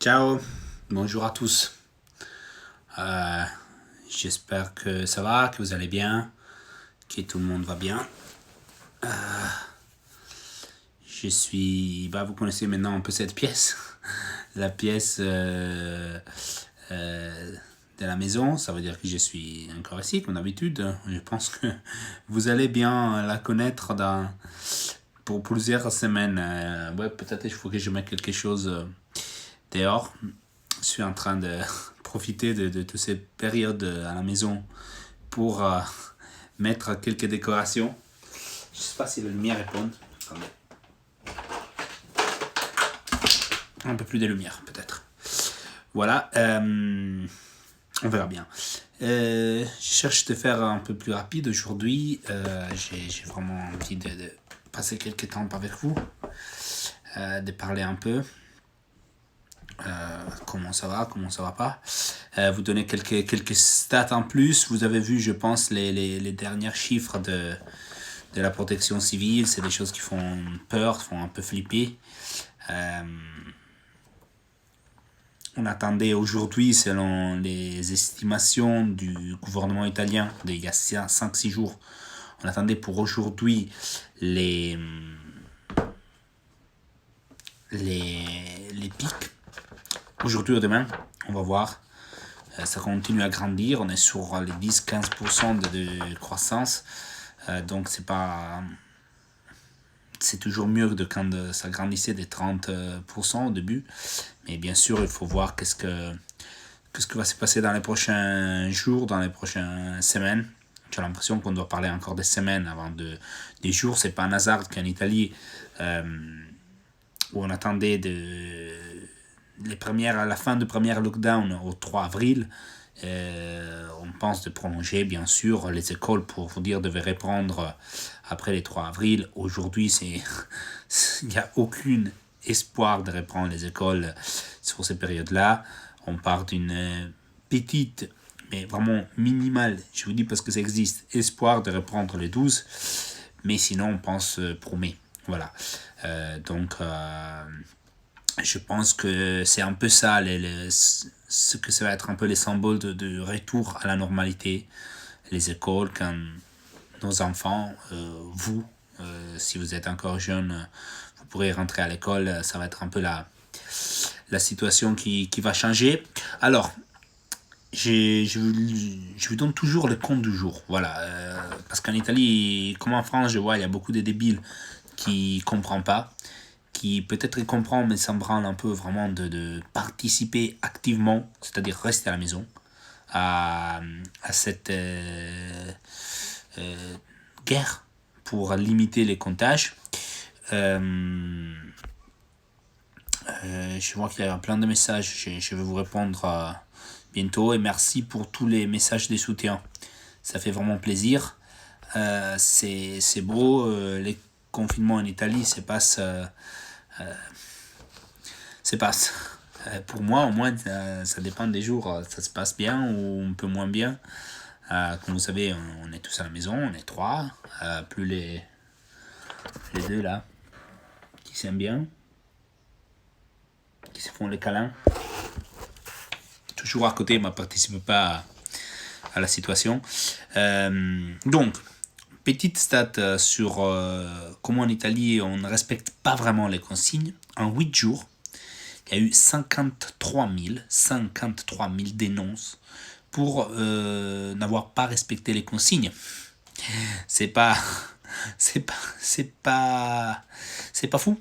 Ciao, bonjour à tous. Euh, J'espère que ça va, que vous allez bien, que tout le monde va bien. Vous connaissez maintenant un peu cette pièce, la pièce euh, de la maison. Ça veut dire que je suis encore ici, comme d'habitude. Je pense que vous allez bien la connaître pour plusieurs semaines. Ouais, peut-être il faut que je mette quelque chose dehors. Je suis en train de profiter de toutes ces périodes à la maison pour mettre quelques décorations. Je sais pas si la lumière est bonne. Attendez. Un peu plus de lumière, peut-être. Voilà. On verra bien. Je cherche de faire un peu plus rapide aujourd'hui. J'ai vraiment envie de passer quelques temps avec vous, de parler un peu. Comment ça va pas. Vous donner quelques stats en plus. Vous avez vu, je pense, les derniers chiffres de la protection civile. C'est des choses qui font peur, font un peu flipper. On attendait aujourd'hui, selon les estimations du gouvernement italien d'il y a 5-6 jours, on attendait pour aujourd'hui les pics. Aujourd'hui ou demain, on va voir. Ça continue à grandir. On est sur les 10-15% de croissance. Donc c'est toujours mieux que quand ça grandissait des 30% au début. Mais bien sûr, il faut voir qu'est-ce que va se passer dans les prochains jours, dans les prochaines semaines. J'ai l'impression qu'on doit parler encore des semaines avant des jours. C'est pas un hasard qu'en Italie, où on attendait à la fin du premier lockdown au 3 avril, on pense de prolonger bien sûr les écoles, pour vous dire, devaient reprendre après les 3 avril. Aujourd'hui, il n'y a aucun espoir de reprendre les écoles sur ces périodes-là. On part d'une petite, mais vraiment minimale, je vous dis parce que ça existe, espoir de reprendre les 12, mais sinon on pense pour mai. Voilà. Donc je pense que c'est un peu ça, ce que ça va être un peu les symboles de retour à la normalité. Les écoles, quand nos enfants, vous, si vous êtes encore jeune, vous pourrez rentrer à l'école. Ça va être un peu la situation qui va changer. Alors, je vous donne toujours le compte du jour. Voilà. Parce qu'en Italie, comme en France, je vois, il y a beaucoup de débiles qui ne comprennent pas, qui peut-être comprend, mais s'en branle un peu vraiment de participer activement, c'est-à-dire rester à la maison, à cette guerre pour limiter les comptages. Je vois qu'il y a plein de messages, je vais vous répondre bientôt, et merci pour tous les messages de soutien. Ça fait vraiment plaisir. C'est beau, les confinements en Italie se passent. Pour moi, au moins, ça dépend des jours. Ça se passe bien ou un peu moins bien. Comme vous savez, on est tous à la maison, on est 3, plus les 2 là, qui s'aiment bien, qui se font les câlins. Toujours à côté, ne participe pas à la situation. Donc, petite stat sur comment en Italie on ne respecte pas vraiment les consignes. En 8 jours, il y a eu 53 000 dénonces pour n'avoir pas respecté les consignes. C'est pas fou.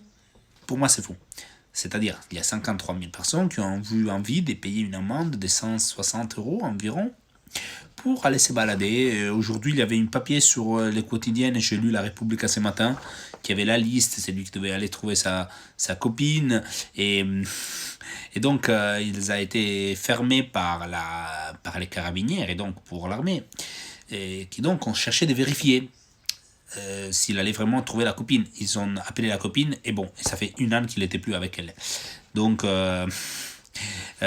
Pour moi, c'est fou. C'est-à-dire, il y a 53 000 personnes qui ont eu envie de payer une amende de 160 € environ pour aller se balader. Aujourd'hui, il y avait un papier sur les quotidiennes, j'ai lu La Repubblica ce matin, qui avait la liste, c'est lui qui devait aller trouver sa copine, et donc il a été fermé par les carabiniers, et donc pour l'armée, et qui donc ont cherché de vérifier s'il allait vraiment trouver la copine. Ils ont appelé la copine, et bon, ça fait 1 an qu'il n'était plus avec elle. Donc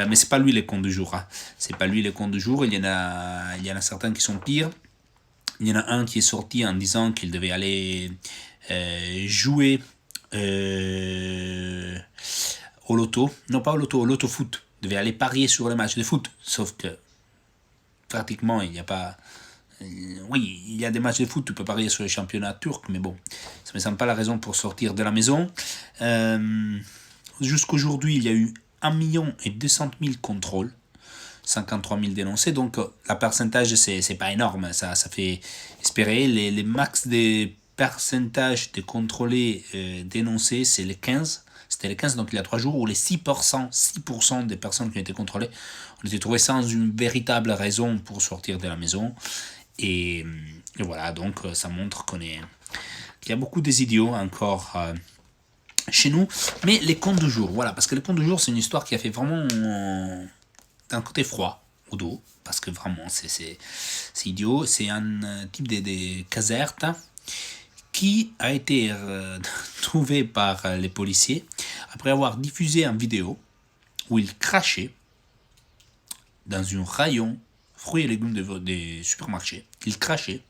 mais c'est pas lui les comptes du jour. C'est pas lui les comptes du jour. Il y en a certains qui sont pires. Il y en a un qui est sorti en disant qu'il devait aller jouer au loto, non pas au loto, au loto foot, devait aller parier sur les matchs de foot, sauf que pratiquement il n'y a pas... oui, il y a des matchs de foot, tu peux parier sur les championnats turcs, mais bon, ça ne me semble pas la raison pour sortir de la maison. Jusqu'aujourd'hui, il y a eu 1 200 000 contrôles, 53 000 dénoncés, donc la pourcentage, c'est pas énorme, ça fait espérer. Les max des pourcentages de contrôlés dénoncés, c'est les 15. C'était les 15, donc il y a 3 jours, où les 6% des personnes qui ont été contrôlées ont été trouvées sans une véritable raison pour sortir de la maison. Et voilà, donc ça montre qu'il y a beaucoup des idiots encore chez nous. Mais les comptes de jour, voilà, parce que les comptes de jour, c'est une histoire qui a fait vraiment d'un côté froid au dos, parce que vraiment, c'est idiot. C'est un type de Caserta qui a été trouvé par les policiers après avoir diffusé une vidéo où il crachait dans un rayon fruits et légumes des supermarchés. Il crachait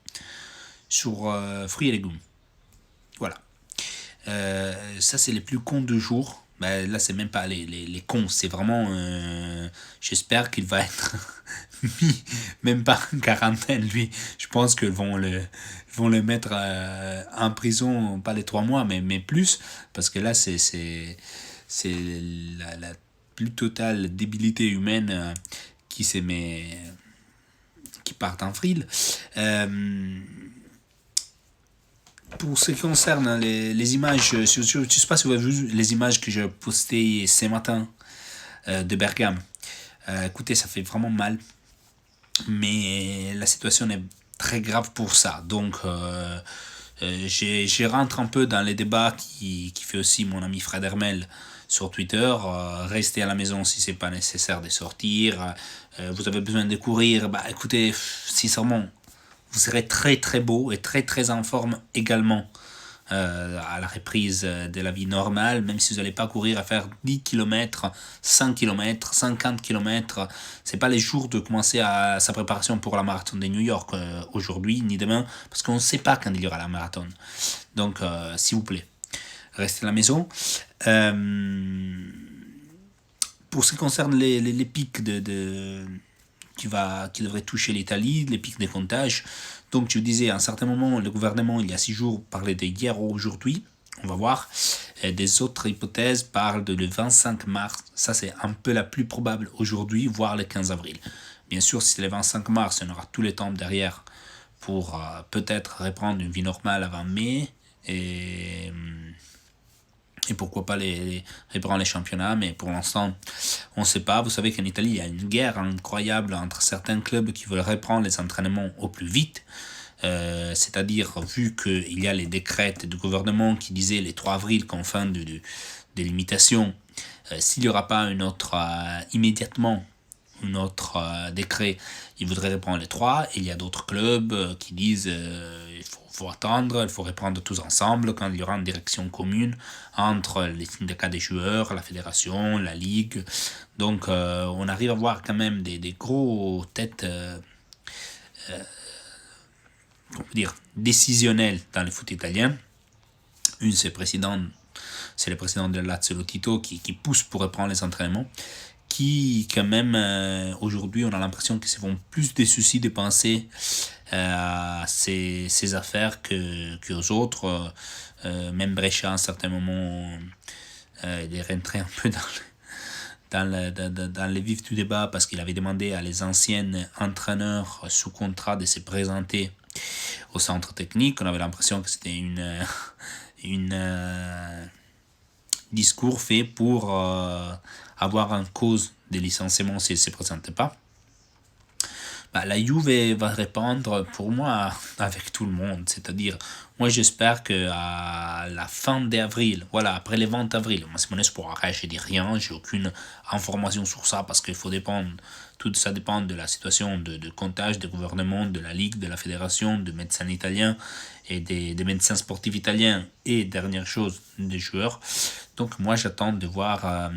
sur fruits et légumes. Voilà. Ça, c'est les plus cons du jour. Ben, là, c'est même pas les cons. C'est vraiment... j'espère qu'il va être mis même pas en quarantaine, lui. Je pense qu'ils vont le mettre en prison, pas les 3 mois, mais plus. Parce que là, c'est la plus totale débilité humaine qui partent en vrille. Pour ce qui concerne les images, je ne sais pas si vous avez vu les images que j'ai postées ce matin de Bergame. Écoutez, ça fait vraiment mal, mais la situation est très grave pour ça. Donc, je rentre un peu dans les débats qui fait aussi mon ami Fred Hermel sur Twitter. Restez à la maison si c'est pas nécessaire de sortir. Vous avez besoin de courir. Bah, écoutez, sincèrement, vous serez très très beau et très très en forme également à la reprise de la vie normale, même si vous n'allez pas courir à faire 10 km, 5 km, 50 km. C'est pas les jours de commencer sa préparation pour la marathon de New York aujourd'hui ni demain, parce qu'on ne sait pas quand il y aura la marathon. Donc, s'il vous plaît, restez à la maison. Pour ce qui concerne les pics qui devrait toucher l'Italie, les pics des comptages. Donc, je disais, à un certain moment, le gouvernement, il y a 6 jours, parlait de hier ou aujourd'hui. On va voir. Des autres hypothèses parlent de le 25 mars. Ça, c'est un peu la plus probable aujourd'hui, voire le 15 avril. Bien sûr, si c'est le 25 mars, on aura tout le temps derrière pour peut-être reprendre une vie normale avant mai. Et pourquoi pas reprendre les championnats, mais pour l'instant, on ne sait pas. Vous savez qu'en Italie, il y a une guerre incroyable entre certains clubs qui veulent reprendre les entraînements au plus vite. C'est-à-dire, vu qu'il y a les décrets du gouvernement qui disaient les 3 avril qu'en fin de limitation, s'il n'y aura pas immédiatement un autre décret, il voudrait reprendre les 3. Et il y a d'autres clubs qui disent il faut attendre, il faut reprendre tous ensemble quand il y aura une direction commune entre les syndicats des joueurs, la fédération, la ligue. Donc on arrive à voir quand même des gros têtes décisionnelles dans le foot italien. Une, c'est le président de Lazio Tito qui pousse pour reprendre les entraînements, qui quand même aujourd'hui on a l'impression qu'ils se font plus des soucis de penser à ces affaires qu'aux autres. Même Brescia à un certain moment il est rentré un peu dans le vif du débat parce qu'il avait demandé à les anciens entraîneurs sous contrat de se présenter au centre technique. On avait l'impression que c'était une discours fait pour avoir une cause de licenciement s'il ne se présente pas. La Juve va répondre pour moi avec tout le monde, c'est-à-dire moi j'espère qu'à la fin d'avril, voilà, après le 20 avril, moi c'est mon espoir, je dis rien, j'ai aucune information sur ça parce qu'il faut dépendre, tout ça dépend de la situation de comptage, du gouvernement, de la ligue, de la fédération, de médecins italiens et des médecins sportifs italiens et dernière chose, des joueurs. Donc moi j'attends de voir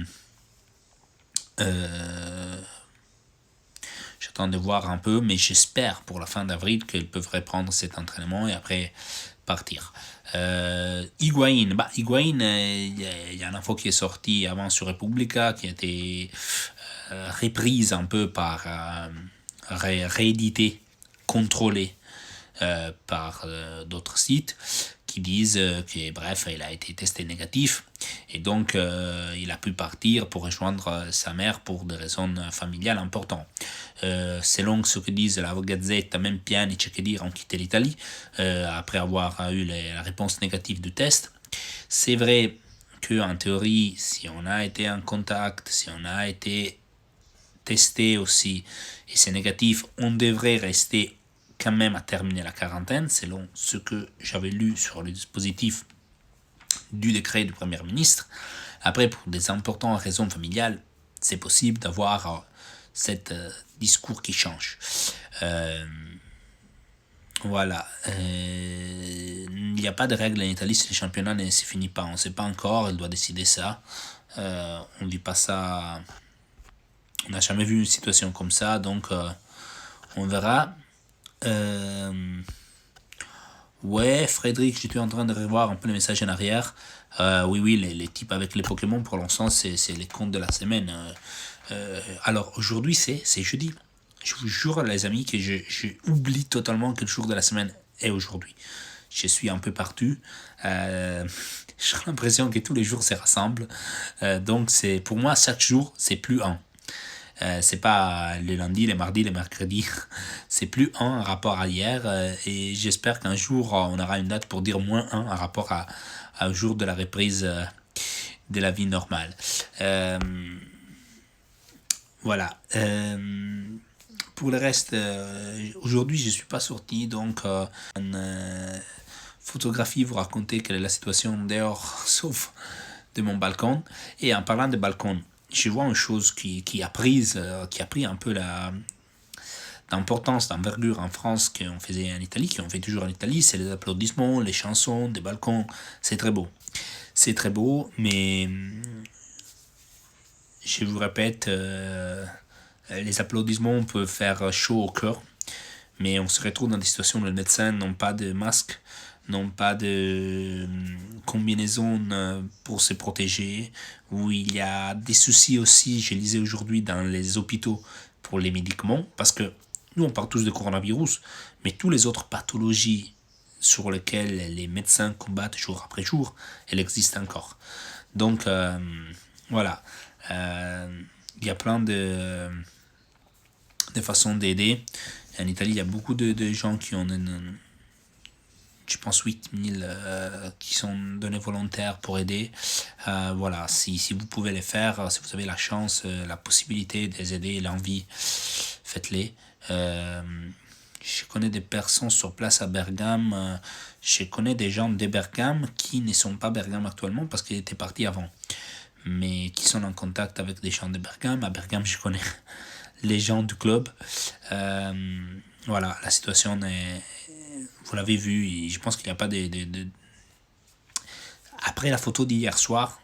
J'attends de voir un peu, mais j'espère pour la fin d'avril qu'ils peuvent reprendre cet entraînement et après partir. Higuaín, il y a une info qui est sortie avant sur Republica, qui a été reprise un peu par réédité, contrôlée par d'autres sites qui disent que bref, il a été testé négatif et donc il a pu partir pour rejoindre sa mère pour des raisons familiales importantes. Selon ce que disent la Gazzetta, même Pjanic et Khedira ont quitté l'Italie après avoir eu la réponse négative du test. C'est vrai qu'en théorie, si on a été en contact, si on a été testé aussi et c'est négatif, on devrait rester quand même à terminer la quarantaine, selon ce que j'avais lu sur le dispositif du décret du Premier ministre. Après, pour des importantes raisons familiales, c'est possible d'avoir cet discours qui change. Voilà. Il n'y a pas de règle en Italie si le championnat ne se finit pas. On ne sait pas encore, elle doit décider ça. On ne dit pas ça. On n'a jamais vu une situation comme ça, donc on verra. Ouais, Frédéric, j'étais en train de revoir un peu les messages en arrière. Oui, les types avec les Pokémon, pour l'instant, c'est les comptes de la semaine. Alors, aujourd'hui, c'est jeudi. Je vous jure, les amis, que j'oublie totalement que le jour de la semaine est aujourd'hui. Je suis un peu partout. J'ai l'impression que tous les jours se rassemblent. Donc, pour moi, chaque jour, c'est plus un. C'est pas le lundi, le mardi, le mercredi. C'est plus un rapport à hier. Et j'espère qu'un jour, on aura une date pour dire moins un en rapport au jour de la reprise de la vie normale. Voilà. Pour le reste, aujourd'hui, je ne suis pas sorti. Donc, photographie, vous raconter quelle est la situation dehors, sauf de mon balcon. Et en parlant de balcon, je vois une chose qui a pris un peu l'importance, l'envergure en France qu'on faisait en Italie, qu'on fait toujours en Italie, c'est les applaudissements, les chansons, des balcons. C'est très beau. C'est très beau, mais je vous répète, les applaudissements peuvent faire chaud au cœur, mais on se retrouve dans des situations où les médecins n'ont pas de masque, n'ont pas de combinaison pour se protéger, où il y a des soucis aussi, je lisais aujourd'hui, dans les hôpitaux pour les médicaments, parce que nous on parle tous de coronavirus, mais toutes les autres pathologies sur lesquelles les médecins combattent jour après jour, elles existent encore. Donc voilà, il y a plein de façons d'aider. En Italie, il y a beaucoup de gens qui ont je pense 8000 qui sont donnés volontaires pour aider. Voilà, si vous pouvez les faire, si vous avez la chance, la possibilité de les aider, l'envie, faites-les. Je connais des personnes sur place à Bergame, je connais des gens de Bergame qui ne sont pas Bergame actuellement parce qu'ils étaient partis avant, mais qui sont en contact avec des gens de Bergame. À Bergame, je connais les gens du club. Voilà, la situation est... Vous l'avez vu, et je pense qu'il n'y a pas de... Après la photo d'hier soir,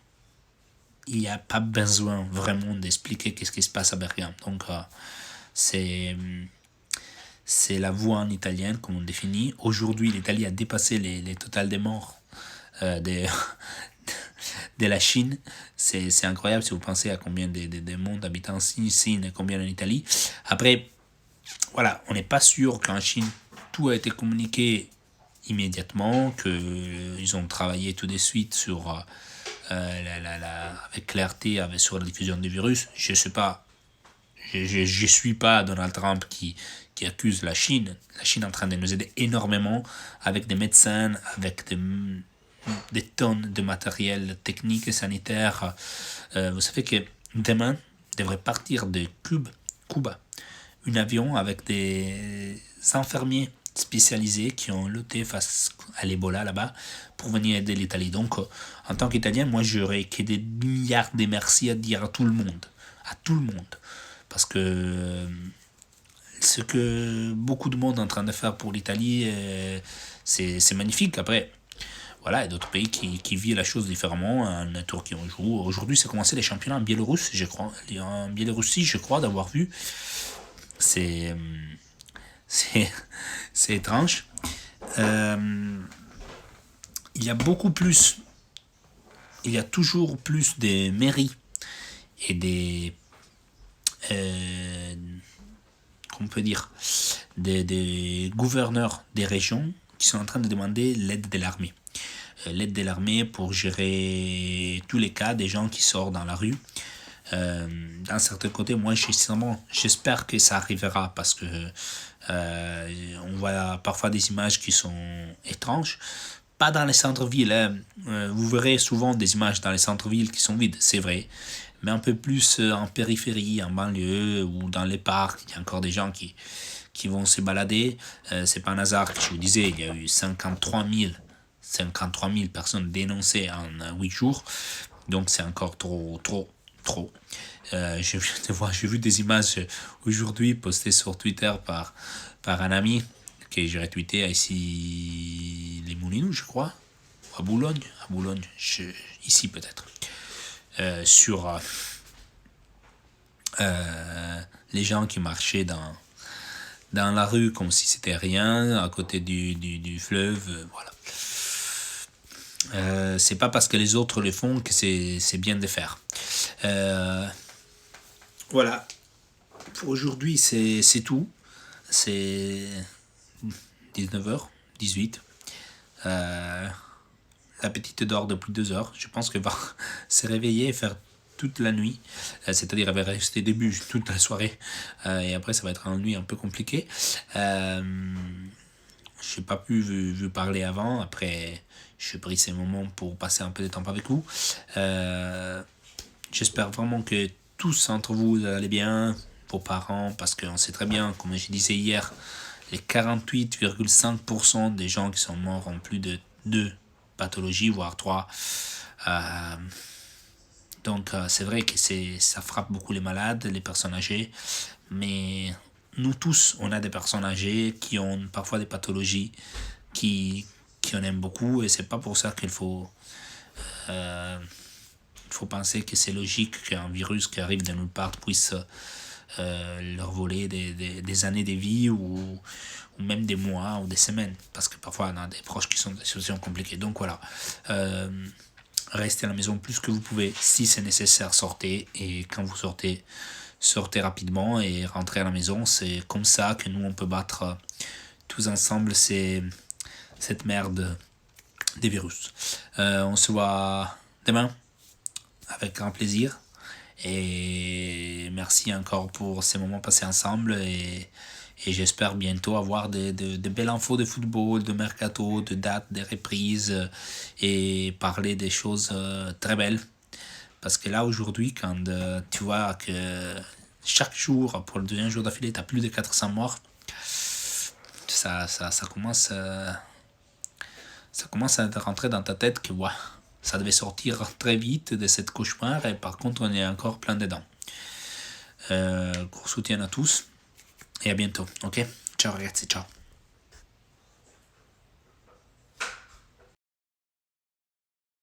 il n'y a pas besoin vraiment d'expliquer qu'est-ce qui se passe à Bergame. Donc, c'est la voie en italien, comme on définit. Aujourd'hui, l'Italie a dépassé les totals des morts de la Chine. C'est incroyable si vous pensez à combien de monde d'habitants ici et combien en Italie. Après, voilà, on n'est pas sûr qu'en Chine, tout a été communiqué immédiatement, qu'ils ont travaillé tout de suite sur, avec clarté sur la diffusion du virus. Je ne sais pas, je suis pas Donald Trump qui accuse la Chine. La Chine est en train de nous aider énormément avec des médecins, avec des tonnes de matériel technique et sanitaire. Vous savez que demain devrait partir de Cuba un avion avec des infirmiers spécialisés qui ont lutté face à l'Ebola là-bas pour venir aider l'Italie. Donc, en tant qu'Italien, moi, j'aurais que des milliards de merci à dire à tout le monde. À tout le monde. Parce que ce que beaucoup de monde est en train de faire pour l'Italie, c'est magnifique. Après, voilà, il y a d'autres pays qui vivent la chose différemment. En Turquie, on joue. Aujourd'hui, c'est commencé les championnats en Biélorussie, je crois. En Biélorussie, je crois d'avoir vu c'est c'est c'est étrange. Il y a beaucoup plus, il y a toujours plus de mairies et des, qu'on peut dire, des gouverneurs des régions qui sont en train de demander l'aide de l'armée. L'aide de l'armée pour gérer tous les cas des gens qui sortent dans la rue. D'un certain côté, moi, j'espère que ça arrivera parce que on voit parfois des images qui sont étranges. Pas dans les centres-villes. Hein. Vous verrez souvent des images dans les centres-villes qui sont vides, c'est vrai. Mais un peu plus en périphérie, en banlieue ou dans les parcs, il y a encore des gens qui vont se balader. C'est pas un hasard que je vous disais, il y a eu 53 000 personnes dénoncées en 8 jours. Donc c'est encore trop. J'ai vu des images aujourd'hui postées sur Twitter par un ami que j'ai retweeté ici les Moulineaux, je crois, à Boulogne, ici peut-être, sur les gens qui marchaient dans la rue comme si c'était rien, à côté du fleuve, voilà. C'est pas parce que les autres le font que c'est bien de faire. Voilà. Pour aujourd'hui, c'est tout. C'est 19h18. La petite dort depuis 2 heures. Je pense qu'elle va se réveiller et faire toute la nuit. C'est-à-dire elle va rester début toute la soirée. Et après, ça va être une nuit un peu compliquée. Je n'ai pas pu vous parler avant. Après, j'ai pris ces moments pour passer un peu de temps avec vous. J'espère vraiment que tous entre vous allez bien, vos parents, parce qu'on sait très bien, comme je disais hier, les 48,5% des gens qui sont morts ont plus de 2 pathologies, voire 3. Donc c'est vrai que ça frappe beaucoup les malades, les personnes âgées, mais nous tous, on a des personnes âgées qui ont parfois des pathologies qui en aiment beaucoup, et c'est pas pour ça qu'il faut penser que c'est logique qu'un virus qui arrive de nulle part puisse leur voler des années de vie ou même des mois ou des semaines, parce que parfois on a des proches qui sont dans des situations compliquées. Donc voilà, restez à la maison plus que vous pouvez. Si c'est nécessaire, sortez, et quand vous sortez rapidement et rentrez à la maison. C'est comme ça que nous on peut battre tous ensemble cette merde des virus. On se voit demain avec grand plaisir, et merci encore pour ces moments passés ensemble, et j'espère bientôt avoir de belles infos de football, de mercato, de dates, de reprises, et parler des choses très belles. Parce que là aujourd'hui, quand tu vois que chaque jour, pour le deuxième jour d'affilée, tu as plus de 400 morts, ça commence à rentrer dans ta tête que ça devait sortir très vite de cette cauchemar, et par contre on est encore plein dedans. Gros soutien à tous, et à bientôt, ok? Ciao ragazzi, ciao.